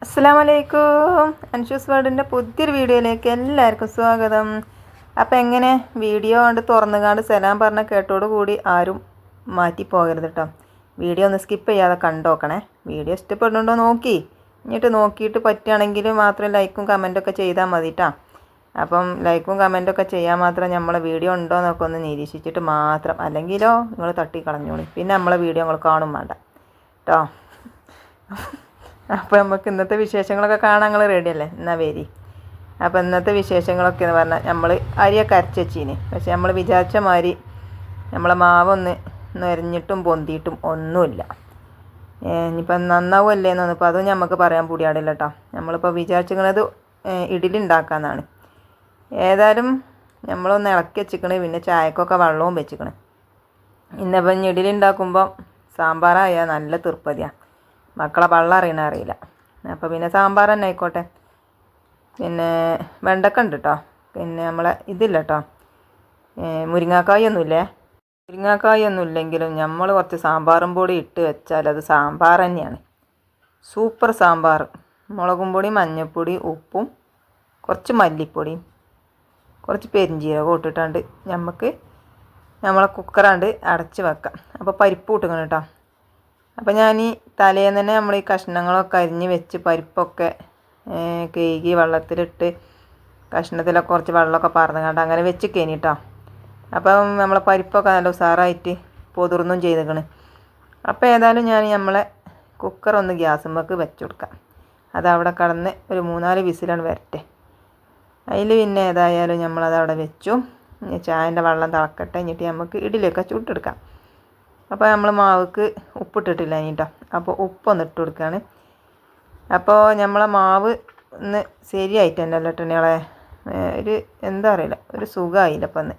അസ്സലാമലൈക്കും. അൻഷൂസ് വേർഡിൻ്റെ പുതിയൊരു വീഡിയോയിലേക്ക് എല്ലാവർക്കും സ്വാഗതം. അപ്പോൾ എങ്ങനെ വീഡിയോ കൊണ്ട് തുറന്നുകാണ്ട് സലാം പറഞ്ഞ കേട്ടോടു കൂടി ആരും മാറ്റി പോകരുത് കേട്ടോ. വീഡിയോ ഒന്ന് സ്കിപ്പ് ചെയ്യാതെ കണ്ടോക്കണേ. വീഡിയോ ഇഷ്ടപ്പെടുന്നുണ്ടോ നോക്കി എന്നിട്ട് നോക്കിയിട്ട് പറ്റുകയാണെങ്കിൽ മാത്രം ലൈക്കും കമൻറ്റൊക്കെ ചെയ്താൽ മതി കേട്ടോ. അപ്പം ലൈക്കും കമൻറ്റൊക്കെ ചെയ്യാൻ മാത്രം നമ്മളെ വീഡിയോ ഉണ്ടോ എന്നൊക്കെ ഒന്ന് നിരീക്ഷിച്ചിട്ട് മാത്രം, അല്ലെങ്കിലോ നിങ്ങൾ തട്ടിക്കളഞ്ഞോളി, പിന്നെ നമ്മളെ വീഡിയോ നിങ്ങൾ കാണും വേണ്ട കേട്ടോ. അപ്പോൾ നമുക്ക് ഇന്നത്തെ വിശേഷങ്ങളൊക്കെ കാണാൻ നിങ്ങൾ റെഡിയല്ലേ? എന്നാൽ വരി. അപ്പോൾ ഇന്നത്തെ വിശേഷങ്ങളൊക്കെ എന്ന് പറഞ്ഞാൽ നമ്മൾ അരിയൊക്കെ അരച്ച് വെച്ചീന്, പക്ഷെ നമ്മൾ വിചാരിച്ച മാതിരി നമ്മളെ മാവൊന്ന് നിറഞ്ഞിട്ടും പൊന്തിയിട്ടും ഒന്നുമില്ല. ഇനിയിപ്പം നന്നാവുമല്ലേന്നൊന്നും ഇപ്പോൾ അതും നമുക്ക് പറയാൻ പൂടിയാടില്ല കേട്ടോ. നമ്മളിപ്പോൾ വിചാരിച്ചിരിക്കുന്നത് ഇഡ്ഡലി ഉണ്ടാക്കാമെന്നാണ്. ഏതായാലും നമ്മളൊന്ന് ഇളക്കി വെച്ചിക്കണ്, പിന്നെ ചായക്കൊക്കെ വെള്ളവും വെച്ചിക്കണ്. ഇന്നിപ്പം ഇഡ്ഡലി ഉണ്ടാക്കുമ്പോൾ സാമ്പാറായാൽ നല്ല തീർപ്പതിയാണ്. മക്കളെ വെള്ളം അറിയില്ല. അപ്പോൾ പിന്നെ സാമ്പാർ തന്നെ ആയിക്കോട്ടെ. പിന്നെ വെണ്ടക്ക ഉണ്ട് കേട്ടോ. പിന്നെ നമ്മളെ ഇതില്ല കേട്ടോ, മുരിങ്ങാക്കായൊന്നുമില്ലേ. മുരിങ്ങാക്കായൊന്നും ഇല്ലെങ്കിലും നമ്മൾ കുറച്ച് സാമ്പാറും പൊടി ഇട്ട് വെച്ചാൽ അത് സാമ്പാർ തന്നെയാണ്. സൂപ്പർ സാമ്പാർ. മുളകും പൊടി, മഞ്ഞൾപ്പൊടി, ഉപ്പും കുറച്ച് മല്ലിപ്പൊടിയും കുറച്ച് പെരിഞ്ചീരകം ഇട്ടിട്ടാണ്ട് നമ്മളെ കുക്കറാണ്ട് അടച്ച് വെക്കാം. അപ്പോൾ പരിപ്പ് കൂട്ടുകയാണ് കേട്ടോ. അപ്പോൾ ഞാൻ ഈ തലേന്ന് തന്നെ നമ്മൾ ഈ കഷ്ണങ്ങളൊക്കെ അരിഞ്ഞ് വെച്ച് പരിപ്പൊക്കെ കഴുകി വെള്ളത്തിലിട്ട് കഷ്ണത്തിലൊക്കെ കുറച്ച് വെള്ളമൊക്കെ പറന്ന് കണ്ട് അങ്ങനെ വെച്ച് കഴിഞ്ഞിട്ടോ. അപ്പം നമ്മളെ പരിപ്പൊക്കെ നല്ല ഉസാറായിട്ട് പൊതിർന്നും ചെയ്തേക്കണ്. അപ്പോൾ ഏതായാലും ഞാൻ നമ്മളെ കുക്കർ ഒന്ന് ഗ്യാസുമ്മക്ക് വെച്ച് കൊടുക്കാം. അതവിടെ കടന്ന് ഒരു 3-4 വിസിലാണ് വരട്ടെ. അതിൽ പിന്നെ ഏതായാലും നമ്മളതവിടെ വെച്ചു. ചായൻ്റെ വെള്ളം തിളക്കട്ടെ, എന്നിട്ട് നമുക്ക് ഇഡ്ഡലിയൊക്കെ ചുട്ടെടുക്കാം. അപ്പോൾ നമ്മൾ മാവുക്ക് ഉപ്പിട്ടിട്ടില്ല കേട്ടോ. അപ്പോൾ ഉപ്പൊന്ന് ഇട്ട് കൊടുക്കുകയാണ്. അപ്പോൾ നമ്മളെ മാവ് ഒന്ന് ശരിയായിട്ട് തന്നെ അല്ല ടണികളെ, ഒരു എന്താ അറിയില്ല, ഒരു സുഖമായില്ല അപ്പം ഒന്ന്.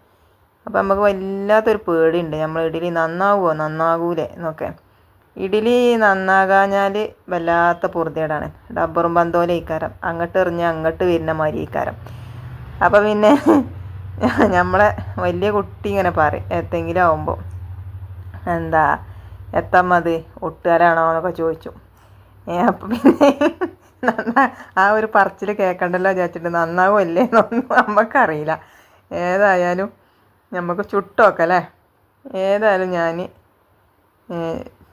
അപ്പോൾ നമുക്ക് വല്ലാത്തൊരു പേടിയുണ്ട്, നമ്മൾ ഇഡ്ഡലി നന്നാകൂലേ എന്നൊക്കെ. ഇഡ്ഡലി നന്നാകാഞ്ഞാൽ വല്ലാത്ത പൊറുതേടാണ്. ഡബ്ബറും പന്തോലെ ഇക്കാരം, അങ്ങോട്ട് എറിഞ്ഞ് അങ്ങോട്ട് വരുന്ന മാതിരി ഇക്കാരം. അപ്പോൾ പിന്നെ നമ്മളെ വലിയ കുട്ടി ഇങ്ങനെ പറയും എന്തെങ്കിലും ആകുമ്പോൾ, എന്താ എത്തമ്മത് ഒട്ടുകാരാണോ എന്നൊക്കെ ചോദിച്ചു. അപ്പം പിന്നെ ആ ഒരു പറച്ചിൽ കേൾക്കണ്ടല്ലോ വിചാരിച്ചിട്ട് നന്നാവുമല്ലേ എന്നൊന്നും നമുക്കറിയില്ല. ഏതായാലും നമുക്ക് ചുട്ടോക്കല്ലേ. ഏതായാലും ഞാൻ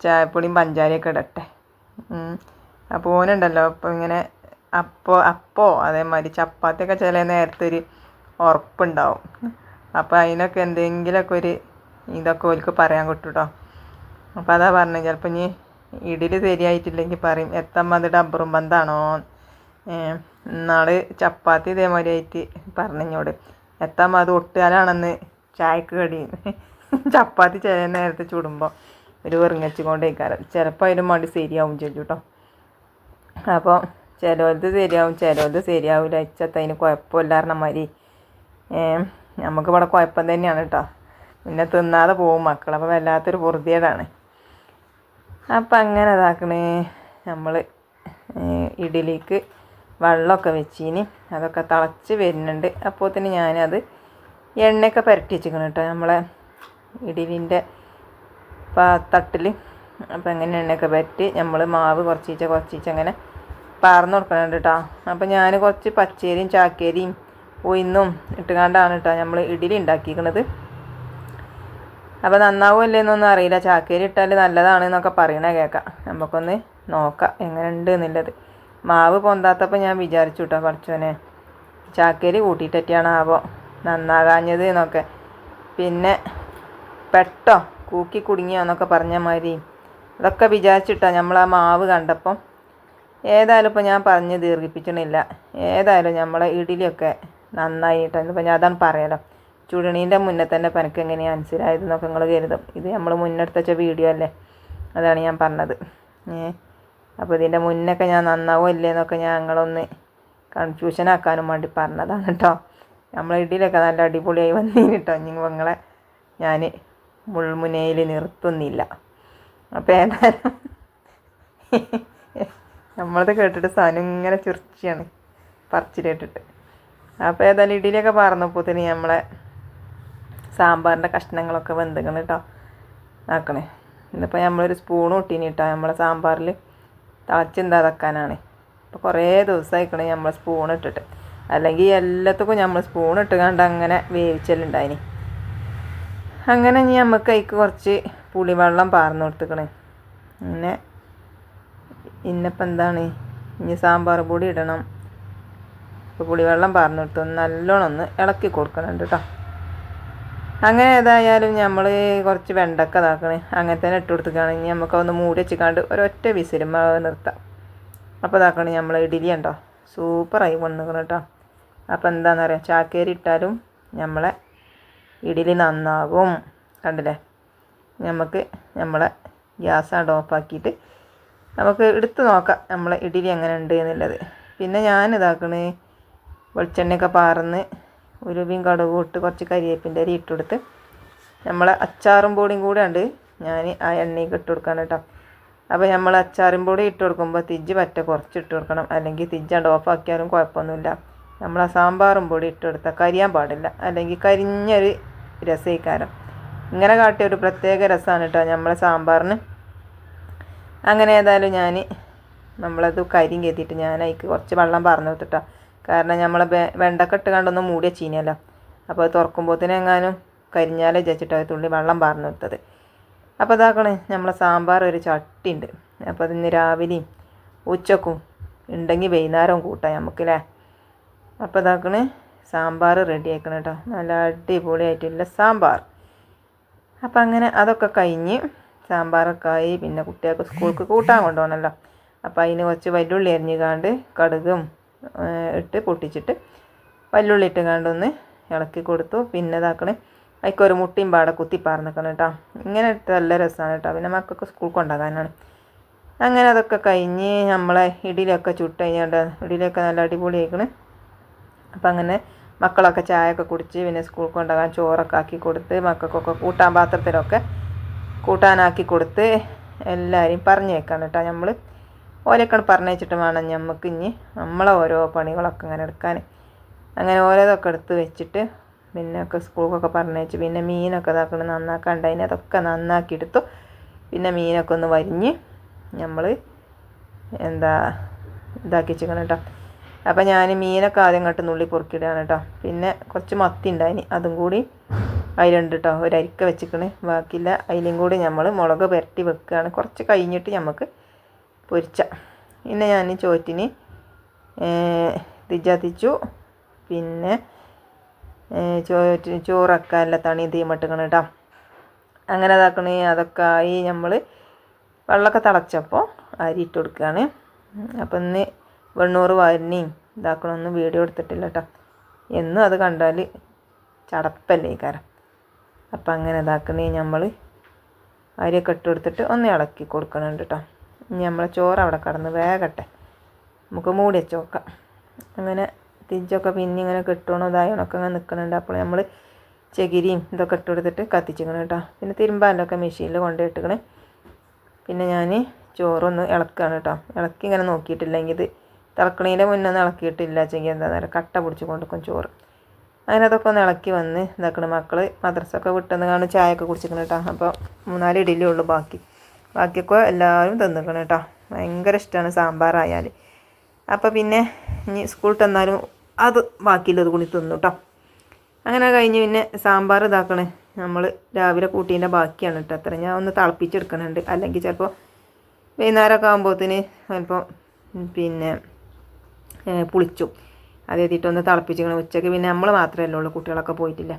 ചായപ്പൊടിയും പഞ്ചാരയൊക്കെ ഇടട്ടെ. അപ്പോൾ ഓനുണ്ടല്ലോ അപ്പോൾ ഇങ്ങനെ അപ്പോ അതേമാതിരി ചപ്പാത്തിയൊക്കെ ചില നേരത്തെ ഒരു ഉറപ്പുണ്ടാവും. അപ്പോൾ അതിനൊക്കെ എന്തെങ്കിലുമൊക്കെ ഒരു ഇതൊക്കെ ഓൽക്ക് പറയാൻ കിട്ടും കേട്ടോ. അപ്പോൾ അതാ പറഞ്ഞത്, ചിലപ്പോൾ ഇനി ഇഡ്ഡലി ശരിയായിട്ടില്ലെങ്കിൽ പറയും എത്തമ്മ അത് ഡബ്ബറും ബന്ധാണോ. ഇന്നാൾ ചപ്പാത്തി ഇതേമാതിരി ആയിട്ട് പറഞ്ഞോട്, എത്തമ്മ അത് ഒട്ടുകാലാണെന്ന് ചായക്ക് കടി. ചപ്പാത്തി ചില നേരത്തെ ചുടുമ്പോൾ ഒരു വെറുങ്ങച്ച് കൊണ്ടേക്കാരം, ചിലപ്പോൾ അതിന് വേണ്ടി ശരിയാവും ചെയ്യും കേട്ടോ. അപ്പോൾ ചിലവത് ശരിയാവും, ചിലവത് ശരിയാവില്ല. അതിന് കുഴപ്പമില്ലായിരുന്ന മാതിരി നമുക്കിവിടെ കുഴപ്പം തന്നെയാണ് കേട്ടോ. പിന്നെ തിന്നാതെ പോവും മക്കൾ. അപ്പോൾ വല്ലാത്തൊരു പൊറുതിയേടാണ്. അപ്പം അങ്ങനെ ഇതാക്കണേ, നമ്മൾ ഇഡ്ഡലിക്ക് വെള്ളമൊക്കെ വെച്ചിനി, അതൊക്കെ തിളച്ച് വരുന്നുണ്ട്. അപ്പോൾ തന്നെ ഞാനത് എണ്ണയൊക്കെ പുരട്ടി വെച്ചിരിക്കണം കേട്ടോ നമ്മളെ ഇഡ്ഡലിൻ്റെ തട്ടിൽ. അപ്പോൾ അങ്ങനെ എണ്ണയൊക്കെ പുരട്ടി നമ്മൾ മാവ് കുറച്ച് അങ്ങനെ പാർന്ന് കൊടുക്കണുണ്ട് കേട്ടോ. അപ്പോൾ ഞാൻ കുറച്ച് പച്ചരിയും ചാക്കേരിയും ഉഴുന്നും ഇട്ടുകൊണ്ടാണ് കേട്ടോ നമ്മൾ ഇഡ്ഡലി ഉണ്ടാക്കിയിരിക്കുന്നത്. അപ്പോൾ നന്നാവുമല്ലേ എന്നൊന്നും അറിയില്ല. ചാക്കേരി ഇട്ടാൽ നല്ലതാണ് എന്നൊക്കെ പറയണേ കേൾക്കാം. നമുക്കൊന്ന് നോക്കാം എങ്ങനെയുണ്ട് എന്നുള്ളത്. മാവ് പൊന്താത്തപ്പോൾ ഞാൻ വിചാരിച്ചു കേട്ടോ, പഠിച്ചോനെ ചാക്കേരി കൂട്ടിയിട്ടാണ് ആവോ നന്നാകാഞ്ഞത് എന്നൊക്കെ. പിന്നെ പെട്ടോ കൂക്കി കുടുങ്ങിയോ എന്നൊക്കെ പറഞ്ഞ മാതിരി അതൊക്കെ വിചാരിച്ചിട്ടാണ് നമ്മൾ ആ മാവ് കണ്ടപ്പം. ഏതായാലും ഇപ്പോൾ ഞാൻ പറഞ്ഞ് ദീർഘിപ്പിച്ചണില്ല. ഏതായാലും നമ്മളെ ഇഡ്ഡലിയൊക്കെ നന്നായിട്ടോ. ഇന്നിപ്പോൾ ഞാൻ അതാണ് പറയാലോ, ചുടണീൻ്റെ മുന്നേ തന്നെ പനക്ക് എങ്ങനെയാണ് മനസ്സിലായതെന്നൊക്കെ നിങ്ങൾ കരുതും. ഇത് നമ്മൾ മുന്നെടുത്ത് വെച്ച വീഡിയോ അല്ലേ, അതാണ് ഞാൻ പറഞ്ഞത്. അപ്പോൾ ഇതിൻ്റെ മുന്നൊക്കെ ഞാൻ നന്നാവുമല്ലേ എന്നൊക്കെ ഞങ്ങളൊന്ന് കൺഫ്യൂഷനാക്കാനും വേണ്ടി പറഞ്ഞതാണ് കേട്ടോ. നമ്മളെ ഇഡ്ഡലിയൊക്കെ നല്ല അടിപൊളിയായി വന്നീന് കേട്ടോ. നിങ്ങളെ ഞാൻ മുൾമുനയിൽ നിർത്തുന്നില്ല. അപ്പോൾ ഏതായാലും നമ്മളത് കേട്ടിട്ട് സാധനം ഇങ്ങനെ ചിർച്ചയാണ് പറിച്ചിലിട്ടിട്ട്. അപ്പോൾ ഏതായാലും ഇഡ്ഡലിയൊക്കെ പറഞ്ഞപ്പോൾ തന്നെ നമ്മളെ സാമ്പാറിൻ്റെ കഷ്ണങ്ങളൊക്കെ വെന്തുക്കണം കേട്ടോ. ആക്കണേ. ഇന്നിപ്പോൾ നമ്മളൊരു സ്പൂൺ ഇട്ടീനി കേട്ടോ നമ്മളെ സാമ്പാറിൽ തിളച്ചെന്താ വെക്കാനാണ്. അപ്പോൾ കുറേ ദിവസമായിക്കണേ നമ്മൾ സ്പൂൺ ഇട്ടിട്ട്, അല്ലെങ്കിൽ എല്ലാത്തുക്കും നമ്മൾ സ്പൂൺ ഇട്ട് കണ്ട് അങ്ങനെ വേവിച്ചലുണ്ടായിനി. അങ്ങനെ ഇനി നമുക്ക് അതിക്ക് കുറച്ച് പുളിവെള്ളം പാർന്ന് കൊടുത്തുക്കണേ. പിന്നെ ഇന്നിപ്പോൾ എന്താണ്, ഇനി സാമ്പാർ പൊടി ഇടണം. ഇപ്പോൾ പുളിവെള്ളം പാർന്ന് കൊടുത്ത് നല്ലോണം ഒന്ന് ഇളക്കി കൊടുക്കണുണ്ട് കേട്ടോ. അങ്ങനെ ഏതായാലും നമ്മൾ കുറച്ച് വെണ്ടക്ക ഇതാക്കണേ, അങ്ങനെ തന്നെ ഇട്ട് കൊടുത്തുകയാണ്. ഇനി നമുക്ക് ഒന്ന് മൂടി വെച്ചിക്കാണ്ട് ഒരൊറ്റ വിസിലും നിർത്താം. അപ്പോൾ ഇതാക്കണേ നമ്മൾ ഇഡ്ഡലി ഉണ്ടോ സൂപ്പറായി വന്നിക്കണം കേട്ടോ. അപ്പോൾ എന്താണെന്ന് പറയാം, ചാക്കേരി ഇട്ടാലും നമ്മളെ ഇഡ്ഡലി നന്നാകും. കണ്ടില്ലേ, നമുക്ക് നമ്മളെ ഗ്യാസ് ആണ്ട് ഓഫാക്കിയിട്ട് നമുക്ക് എടുത്ത് നോക്കാം നമ്മളെ ഇഡ്ഡലി എങ്ങനെ ഉണ്ട് എന്നുള്ളത്. പിന്നെ ഞാൻ ഇതാക്കണേ വെളിച്ചെണ്ണയൊക്കെ പാർന്ന് ഉലുവയും കടുകും ഇട്ട് കുറച്ച് കരിവേപ്പിൻ്റെ അരി ഇട്ട് കൊടുത്ത് നമ്മളെ അച്ചാറും പൊടിയും കൂടെ ഉണ്ട് ഞാൻ ആ എണ്ണയ്ക്ക് ഇട്ട് കൊടുക്കണം കേട്ടോ. അപ്പോൾ നമ്മൾ അച്ചാറും പൊടി ഇട്ട് കൊടുക്കുമ്പോൾ തിജ്ജ് പറ്റ കുറച്ച് ഇട്ട് കൊടുക്കണം, അല്ലെങ്കിൽ തിജ്ജാണ്ട് ഓഫാക്കിയാലും കുഴപ്പമൊന്നുമില്ല. നമ്മൾ ആ സാമ്പാറും പൊടി ഇട്ട് കൊടുത്താൽ കരിയാൻ പാടില്ല, അല്ലെങ്കിൽ കരിഞ്ഞൊരു രസീക്കാരം. ഇങ്ങനെ കാട്ടിയ ഒരു പ്രത്യേക രസമാണ് കേട്ടോ നമ്മളെ സാമ്പാറിന്. അങ്ങനെ ഏതായാലും ഞാൻ നമ്മളത് കരിയും കയറ്റിയിട്ട് ഞാൻ അതിക്ക് കുറച്ച് വെള്ളം പാർന്ന് കൊടുത്തിട്ടാ. കാരണം നമ്മളെ വെണ്ടക്ക ഇട്ട് കണ്ടൊന്ന് മൂടി വെച്ചിനല്ലോ, അപ്പോൾ അത് തുറക്കുമ്പോഴത്തേനും എങ്ങാനും കരിഞ്ഞാലേ വെച്ചിട്ടാണ് തുള്ളി വെള്ളം പാർന്ന് കൊടുത്തത്. അപ്പോൾ ഇതാക്കണേ നമ്മളെ സാമ്പാർ ഒരു ചട്ടി ഉണ്ട്. അപ്പോൾ അതിന് രാവിലെയും ഉച്ചക്കും ഉണ്ടെങ്കിൽ വൈകുന്നേരവും കൂട്ടാം നമുക്കല്ലേ. അപ്പോൾ ഇതാക്കണേ സാമ്പാർ റെഡി ആക്കണം കേട്ടോ, നല്ല അടിപൊളിയായിട്ടുള്ള സാമ്പാർ. അപ്പം അങ്ങനെ അതൊക്കെ കഴിഞ്ഞ് സാമ്പാറൊക്കെ ആയി. പിന്നെ കുട്ടികൾക്ക് സ്കൂൾക്ക് കൂട്ടാൻ കൊണ്ടുപോകണമല്ലോ, അപ്പോൾ അതിന് കുറച്ച് വല്ലുള്ളി അരിഞ്ഞുകാണ്ട് കടുകും ഇട്ട് പൊട്ടിച്ചിട്ട് വല്ലുള്ളി ഇട്ട് കണ്ടൊന്ന് ഇളക്കി കൊടുത്തു. പിന്നെ ഇതാക്കണേ അതിക്കൊരു മുട്ടയും പാടെ കുത്തി പാർന്നിക്കണം കേട്ടോ. ഇങ്ങനെ ഇട്ട് നല്ല രസമാണ് കേട്ടോ, പിന്നെ മക്കൾക്ക് സ്കൂൾ കൊണ്ടുപോകാനാണ്. അങ്ങനെ അതൊക്കെ കഴിഞ്ഞ് നമ്മളെ ഇഡ്ഡലിയൊക്കെ ചുട്ട് കഴിഞ്ഞാണ്ട് ഇഡ്ഡലിയൊക്കെ നല്ല അടിപൊളി ആയിക്കണ്. അപ്പം അങ്ങനെ മക്കളൊക്കെ ചായയൊക്കെ കുടിച്ച് പിന്നെ സ്കൂൾക്ക് കൊണ്ടുപോകാൻ ചോറൊക്കെ ആക്കി കൊടുത്ത് മക്കൾക്കൊക്കെ കൂട്ടാൻ പാത്രത്തിലൊക്കെ കൂട്ടാനാക്കി കൊടുത്ത് എല്ലാവരെയും പറഞ്ഞേക്കാണ് കേട്ടോ. നമ്മൾ ഓരോക്കെ പറഞ്ഞേച്ചിട്ട് വേണം നമുക്ക് ഇനി നമ്മളെ ഓരോ പണികളൊക്കെ അങ്ങനെ എടുക്കാൻ. അങ്ങനെ ഓരോതൊക്കെ എടുത്ത് വെച്ചിട്ട് പിന്നെ ഒക്കെ സ്കൂൾക്കൊക്കെ പറഞ്ഞേച്ച് പിന്നെ മീനൊക്കെ ഇതാക്കണം നന്നാക്കാണ്ടായിന്, അതൊക്കെ നന്നാക്കി എടുത്തു. പിന്നെ മീനൊക്കെ ഒന്ന് വരിഞ്ഞ് നമ്മൾ ഇതാക്കി വെച്ചിരിക്കണം കേട്ടോ. അപ്പം ഞാൻ മീനൊക്കെ ആദ്യം ഇങ്ങോട്ട് നുള്ളി പൊറുക്കിയിടുകയാണ് കേട്ടോ. പിന്നെ കുറച്ച് മത്തി ഉണ്ടായിന്, അതും കൂടി അതിലുണ്ട് കേട്ടോ, ഒരരിക്ക വെച്ചിക്കണ്. ബാക്കിയില്ല അതിലും കൂടി നമ്മൾ മുളക് പുരട്ടി വെക്കുകയാണ്. കുറച്ച് കഴിഞ്ഞിട്ട് നമുക്ക് പൊരിച്ച. പിന്നെ ഞാൻ ചോറ്റിന് തിജാത്തിച്ചു. പിന്നെ ചോറൊക്കെ അല്ല തണി തീമട്ടിക്കണം കേട്ടോ. അങ്ങനെ ഇതാക്കണേ അതൊക്കെ ആയി. നമ്മൾ വെള്ളമൊക്കെ തിളച്ചപ്പോൾ അരി ഇട്ട് കൊടുക്കുകയാണ്. അപ്പം ഇന്ന് വെണ്ണൂറ് വാരിനെയും ഇതാക്കണമെന്ന് വീഡിയോ എടുത്തിട്ടില്ല കേട്ടോ, എന്നും അത് കണ്ടാൽ ചടപ്പല്ലേ ഈ കാരം. അപ്പം അങ്ങനെ ഇതാക്കണേ നമ്മൾ അരിയൊക്കെ ഇട്ട് കൊടുത്തിട്ട് ഒന്ന് ഇളക്കി കൊടുക്കണുണ്ട് കേട്ടോ. ഇനി നമ്മളെ ചോറ് അവിടെ കടന്ന് വേകട്ടെ, നമുക്ക് മൂടി വെച്ച് നോക്കാം. അങ്ങനെ തിരിച്ചൊക്കെ പിന്നെ ഇങ്ങനെ കെട്ടണോ ഇതായണമൊക്കെ അങ്ങനെ നിൽക്കണുണ്ട്. അപ്പോൾ നമ്മൾ ചകിരിയും ഇതൊക്കെ ഇട്ട് കൊടുത്തിട്ട് കത്തിച്ചിക്കണം കേട്ടോ. പിന്നെ തിരുമ്പാലൊക്കെ മെഷീനിൽ കൊണ്ടുപോയിട്ടിക്കണേ. പിന്നെ ഞാൻ ചോറൊന്ന് ഇളക്കുകയാണ് കേട്ടോ. ഇളക്കി ഇങ്ങനെ നോക്കിയിട്ടില്ലെങ്കിൽ ഇത് തിളക്കണീൻ്റെ മുന്നേ ഒന്ന് ഇളക്കിയിട്ടില്ല ചെങ്കിൽ എന്താ പറയുക കട്ട പിടിച്ച് കൊണ്ടുവയ്ക്കും ചോറ്. അങ്ങനെ അതൊക്കെ ഒന്ന് ഇളക്കി വന്ന് ഇതാക്കണം. മക്കൾ മദ്രസൊക്കെ വിട്ടെന്ന് കാണും ചായയൊക്കെ കുടിച്ചിക്കണം കേട്ടോ. അപ്പോൾ 3-4 ഇഡ്ഡലിയേ ഉള്ളൂ ബാക്കിയൊക്കെ എല്ലാവരും തിന്നിക്കണം കേട്ടോ. ഭയങ്കര ഇഷ്ടമാണ് സാമ്പാറായാൽ. അപ്പോൾ പിന്നെ ഇനി സ്കൂളിൽ തന്നാലും അത് ബാക്കിയുള്ളത് കൂടി തിന്നു കേട്ടോ. അങ്ങനെ കഴിഞ്ഞ് പിന്നെ സാമ്പാർ ഇതാക്കണേ നമ്മൾ രാവിലെ കൂട്ടീൻ്റെ ബാക്കിയാണ് കേട്ടോ. അത്ര ഞാൻ ഒന്ന് തിളപ്പിച്ചെടുക്കണുണ്ട്, അല്ലെങ്കിൽ ചിലപ്പോൾ വൈകുന്നേരമൊക്കെ ആകുമ്പോഴത്തേന് ചിലപ്പോൾ പിന്നെ പുളിച്ചു. അത് എഴുതിയിട്ടൊന്ന് തിളപ്പിച്ചിക്കണം. ഉച്ചയ്ക്ക് പിന്നെ നമ്മൾ മാത്രമല്ലേ ഉള്ളൂ, കുട്ടികളൊക്കെ പോയിട്ടില്ല.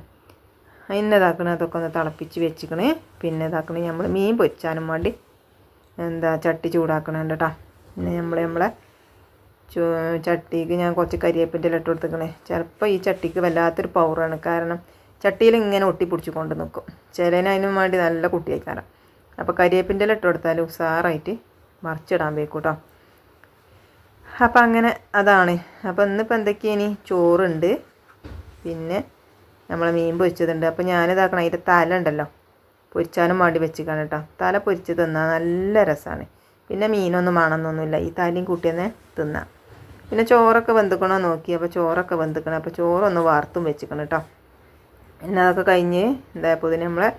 അതിനെ ഇതാക്കണേ അതൊക്കെ ഒന്ന് തിളപ്പിച്ച് വെച്ചിക്കണേ. പിന്നെ ഇതാക്കണേ നമ്മൾ മീൻ പൊരിച്ചാനും വേണ്ടി ചട്ടി ചൂടാക്കണുണ്ട് കേട്ടോ. പിന്നെ നമ്മളെ ചട്ടിക്ക് ഞാൻ കുറച്ച് കരിവേപ്പിൻ്റെ ഇല ഇട്ട് കൊടുത്തേക്കണേ. ചിലപ്പോൾ ഈ ചട്ടിക്ക് വല്ലാത്തൊരു പവറാണ്, കാരണം ചട്ടിയിൽ ഇങ്ങനെ ഒട്ടിപ്പിടിച്ച് കൊണ്ട് നിൽക്കും. ചിലതിനും വേണ്ടി നല്ല കുട്ടിയായിക്കാരം. അപ്പോൾ കരിവേപ്പിൻ്റെ ഇല ഇട്ട് കൊടുത്താൽ ഉസാറായിട്ട് മറിച്ചിടാൻ വെക്കും കേട്ടോ. അപ്പം അങ്ങനെ അതാണ്. അപ്പോൾ ഇന്നിപ്പോൾ എന്തൊക്കെയാണ്, ചോറുണ്ട്, പിന്നെ നമ്മളെ മീൻ പൊരിച്ചതുണ്ട്. അപ്പോൾ ഞാനിതാക്കണം അതിൻ്റെ തല ഉണ്ടല്ലോ പൊരിച്ചാനും വേണ്ടി വെച്ചിക്കാണ് കേട്ടോ. തല പൊരിച്ച് തിന്നാൽ നല്ല രസമാണ്. പിന്നെ മീനൊന്നും വേണമെന്നൊന്നുമില്ല, ഈ തലയും കൂട്ടിയെന്നെ തിന്നാം. പിന്നെ ചോറൊക്കെ വെന്തുക്കണോ നോക്കി, അപ്പോൾ ചോറൊക്കെ വെന്തുക്കണം. അപ്പോൾ ചോറൊന്ന് വാർത്തും വെച്ചിക്കണം കേട്ടോ. പിന്നെ അതൊക്കെ കഴിഞ്ഞ് എന്തായപ്പോൾ നമ്മളെ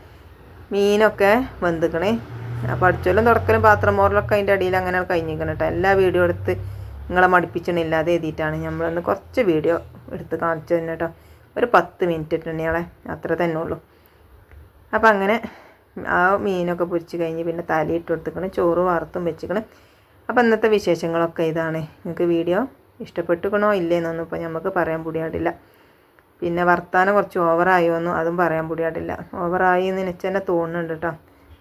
മീനൊക്കെ വെന്തുക്കണേ. അപ്പോൾ അടിച്ചോലും തുടക്കലും പാത്രം മോറലൊക്കെ അതിൻ്റെ അടിയിൽ അങ്ങനെ കഴിഞ്ഞിരിക്കണം കേട്ടോ. എല്ലാ വീഡിയോ എടുത്ത് നിങ്ങളെ മടുപ്പിച്ചണില്ല അത് എഴുതിയിട്ടാണ് നമ്മളൊന്ന് കുറച്ച് വീഡിയോ എടുത്ത് കാണിച്ചു തന്നെ കേട്ടോ. ഒരു 10 മിനിറ്റ് ഇട്ടുണ്ണിയാളെ അത്ര തന്നെ ഉള്ളൂ. അപ്പം അങ്ങനെ ആ മീനൊക്കെ പൊരിച്ച് കഴിഞ്ഞ് പിന്നെ തലയിട്ട് കൊടുത്തിക്കണം, ചോറ് വറുത്തും വെച്ചിക്കണം. അപ്പം ഇന്നത്തെ വിശേഷങ്ങളൊക്കെ ഇതാണ്. നിങ്ങൾക്ക് വീഡിയോ ഇഷ്ടപ്പെട്ടുക്കണോ ഇല്ലേന്നൊന്നും ഇപ്പോൾ നമുക്ക് പറയാൻ പൊടിയാടില്ല. പിന്നെ വർത്താനം കുറച്ച് ഓവറായോന്നും അതും പറയാൻ പൊടിയാടില്ല. ഓവറായി എന്ന് എനിക്ക് തന്നെ തോന്നുന്നുണ്ട് കേട്ടോ.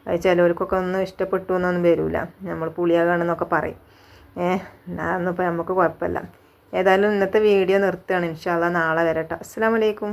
അത് ചിലവർക്കൊക്കെ ഒന്നും ഇഷ്ടപ്പെട്ടു എന്നൊന്നും വരില്ല, നമ്മൾ പുളിയാകാണെന്നൊക്കെ പറയും. അതൊന്നും ഇപ്പോൾ നമുക്ക് കുഴപ്പമില്ല. ഏതായാലും ഇന്നത്തെ വീഡിയോ നിർത്തുകയാണ്. ഇൻഷാ അല്ലാഹ് നാളെ വരട്ടെ. അസ്സലാമു അലൈക്കും.